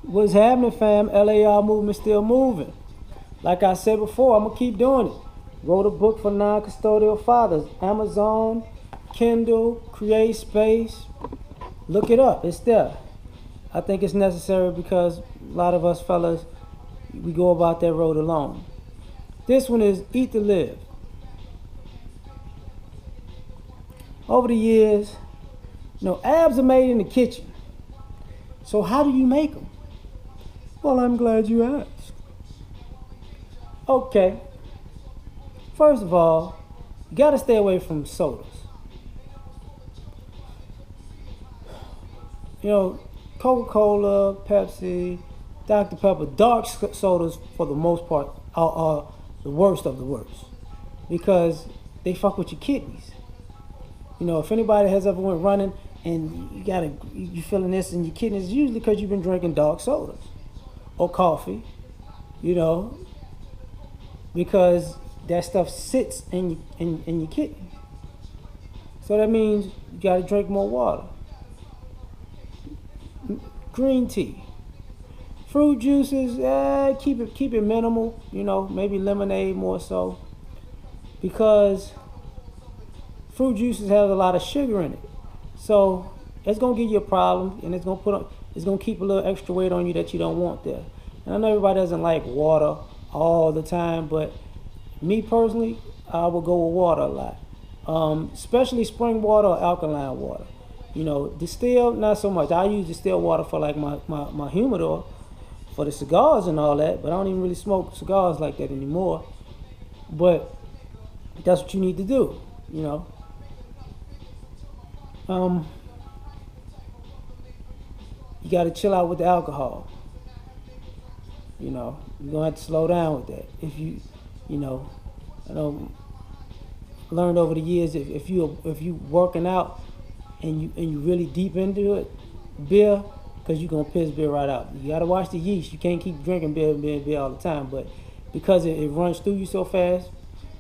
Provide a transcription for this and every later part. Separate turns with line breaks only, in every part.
What's happening, fam? LAR movement still moving. Like I said before, I'm gonna keep doing it. Wrote a book for non-custodial fathers. Amazon, Kindle, Create Space. Look it up. It's there. I think it's necessary because a lot of us fellas, we go about that road alone. This one is Eat to Live. Over the years, abs are made in the kitchen. So how do you make them? Well, I'm glad you asked. Okay. First of all, you gotta stay away from sodas. Coca-Cola, Pepsi, Dr. Pepper, dark sodas for the most part are the worst of the worst because they fuck with your kidneys. If anybody has ever went running and you feeling this in your kidneys, usually because you've been drinking dark sodas or coffee, because that stuff sits in your kidney. So that means you got to drink more water. Green tea, fruit juices, keep it minimal. Maybe lemonade more so, because fruit juices have a lot of sugar in it. So it's gonna give you a problem, and it's gonna keep a little extra weight on you that you don't want there. And I know everybody doesn't like water all the time, but me personally, I will go with water a lot, especially spring water or alkaline water. Distilled, not so much. I use distilled water for like my humidor, for the cigars and all that, but I don't even really smoke cigars like that anymore. But that's what you need to do, You got to chill out with the alcohol. You're gonna have to slow down with that. If I know, learned over the years, if you working out and you really deep into it, beer, because you're gonna piss beer right out. You gotta watch the yeast. You can't keep drinking beer all the time, but because it runs through you so fast,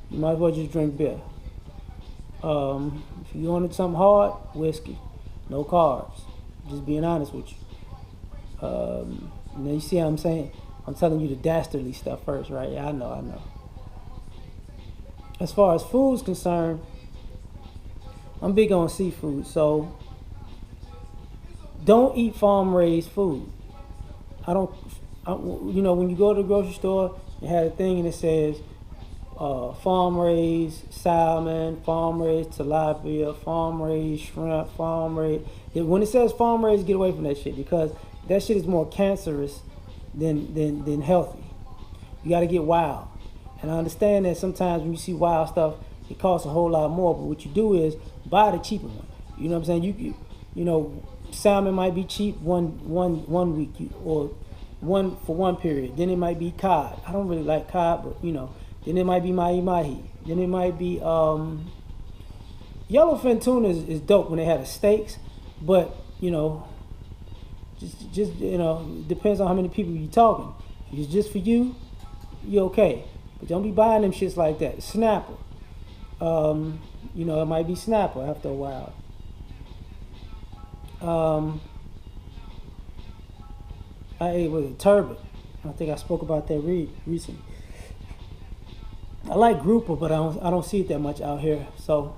you might as well just drink beer. If you wanted something hard, whiskey, no carbs. Just being honest with you. You see how I'm saying? I'm telling you the dastardly stuff first, right? Yeah, I know. As far as food's concerned, I'm big on seafood, so don't eat farm-raised food. When you go to the grocery store, it had a thing and it says farm-raised salmon, farm-raised tilapia, farm-raised shrimp, farm-raised. When it says farm-raised, get away from that shit, because that shit is more cancerous than healthy. You got to get wild. And I understand that sometimes when you see wild stuff, it costs a whole lot more. But what you do is buy the cheaper one. You know what I'm saying? Salmon might be cheap one week or one period. Then it might be cod. I don't really like cod, but then it might be mahi. Then it might be yellowfin tuna is dope when they have the steaks, but just depends on how many people you're talking. If it's just for you, you're okay. But don't be buying them shits like that. Snapper. It might be snapper after a while. I ate with a turbot. I think I spoke about that recently. I like grouper, but I don't see it that much out here. So,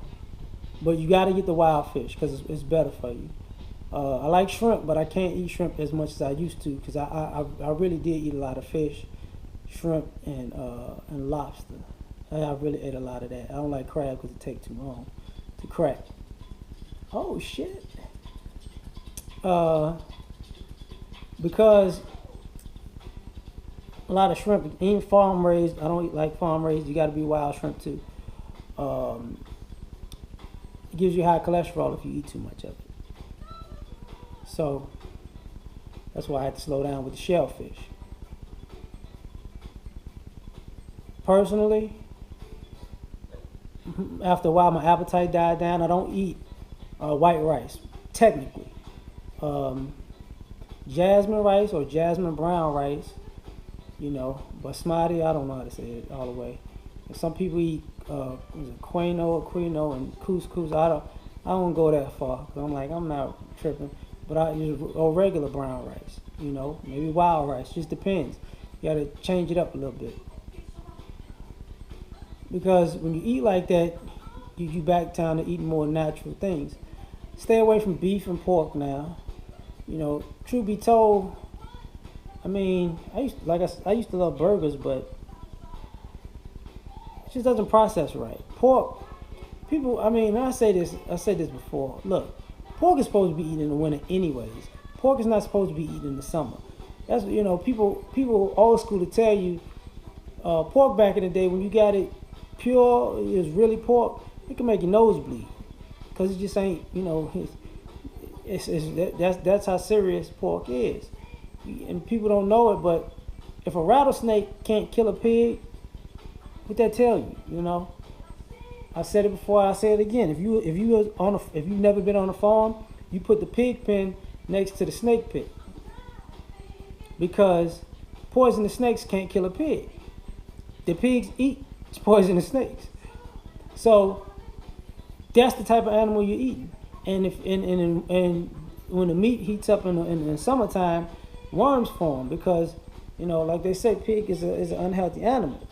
but you got to get the wild fish because it's better for you. I like shrimp, but I can't eat shrimp as much as I used to because I really did eat a lot of fish, shrimp, and lobster. I really ate a lot of that. I don't like crab because it takes too long to crack. Oh shit. Because a lot of shrimp, even farm raised, I don't eat like farm raised. You got to be wild shrimp too. It gives you high cholesterol if you eat too much of it. So that's why I had to slow down with the shellfish. Personally, after a while, my appetite died down. I don't eat white rice, technically. Jasmine rice or jasmine brown rice, basmati, I don't know how to say it all the way. And some people eat quinoa and couscous. I don't go that far. 'Cause I'm not tripping. but I use or regular brown rice. You know, maybe wild rice. Just depends. You gotta change it up a little bit because when you eat like that, you back down to eating more natural things. Stay away from beef and pork now. You know, truth be told, I mean, I used to love burgers, but it just doesn't process right. Pork, people, I mean, I said this before. Look, pork is supposed to be eaten in the winter anyways. Pork is not supposed to be eaten in the summer. That's, you know, people old school to tell you, pork back in the day when you got it pure, it was really pork, it can make your nose bleed. Cause it just ain't, you know, that's how serious pork is. And people don't know it, but if a rattlesnake can't kill a pig, what that tell you? You know, I said it before, I say it again. If you've never been on a farm, you put the pig pen next to the snake pit because poisonous snakes can't kill a pig. The pigs eat poisonous snakes, so that's the type of animal you're eating. And and when the meat heats up in the summertime, worms form because, you know, like they say, pig is an unhealthy animal,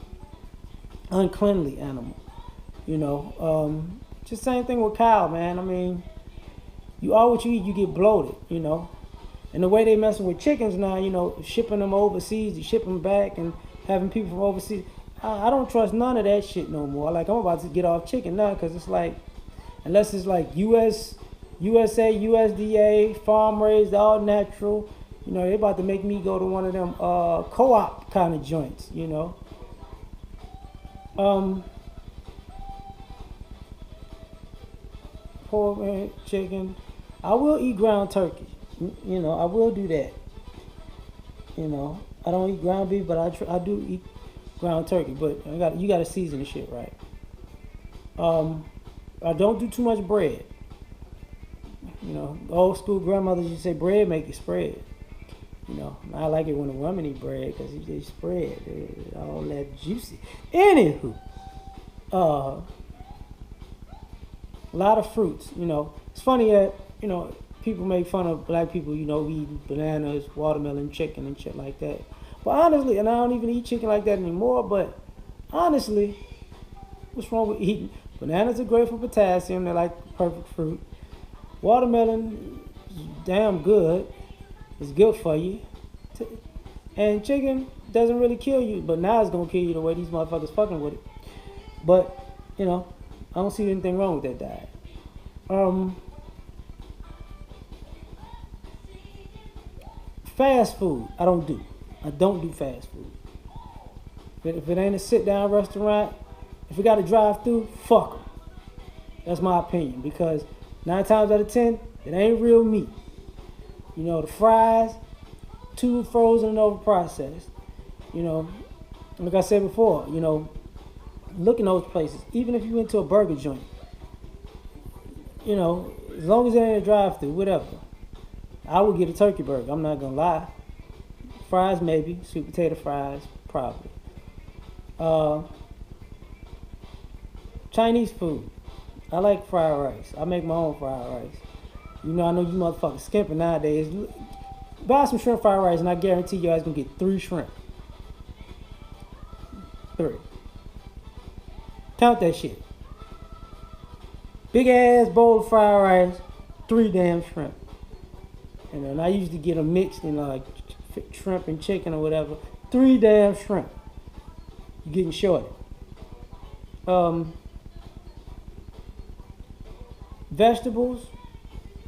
uncleanly animal. You know, just same thing with cow, man. I mean, you all what you eat, you get bloated. You know, and the way they messing with chickens now, you know, shipping them overseas, you ship them back, and having people from overseas. I don't trust none of that shit no more. Like I'm about to get off chicken now because it's like, unless it's like USA, USDA, farm raised, all natural. You know, they about to make me go to one of them co-op kind of joints, you know. Pork and chicken. I will eat ground turkey. You know, I will do that. You know, I don't eat ground beef, but I do eat ground turkey. But you got to season the shit right. I don't do too much bread. You know, old school grandmothers used to say bread make you spread. You know, I like it when a woman eat bread because they spread all that juicy. Anywho, a lot of fruits. You know, it's funny that, you know, people make fun of black people. You know, eating bananas, watermelon, chicken, and shit like that. But honestly, and I don't even eat chicken like that anymore. But honestly, what's wrong with eating? Bananas are great for potassium. They're like the perfect fruit. Watermelon is damn good. It's good for you. And chicken doesn't really kill you, but now it's gonna kill you the way these motherfuckers fucking with it. But, you know, I don't see anything wrong with that diet. Fast food, I don't do. I don't do fast food. If it ain't a sit-down restaurant, if we got to drive through, fuck them. That's my opinion, because 9 times out of 10, it ain't real meat. You know, the fries, too frozen and over processed. You know, like I said before, you know, look in those places. Even if you went to a burger joint, you know, as long as it ain't a drive-through, whatever. I would get a turkey burger. I'm not gonna lie. Fries maybe, sweet potato fries probably. Chinese food. I like fried rice. I make my own fried rice. You know, I know you motherfuckers skimping nowadays. Buy some shrimp fried rice and I guarantee you guys gonna get 3 shrimp. 3. Count that shit. Big ass bowl of fried rice, 3 damn shrimp. And then I usually get them mixed in like shrimp and chicken or whatever. 3 damn shrimp. You're getting shorted. Vegetables,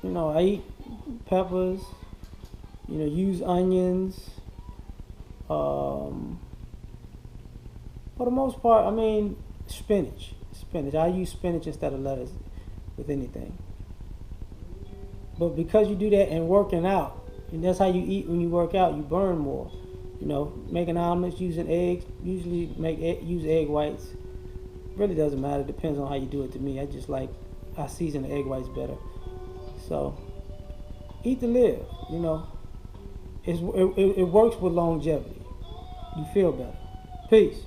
you know, I eat peppers, you know, use onions. For the most part, I mean, spinach. I use spinach instead of lettuce with anything. But because you do that and working out, and that's how you eat when you work out, you burn more. You know, making omelets, using eggs, usually use egg whites. Really doesn't matter, depends on how you do it to me. I season the egg whites better. So, eat to live, you know. It works with longevity. You feel better. Peace.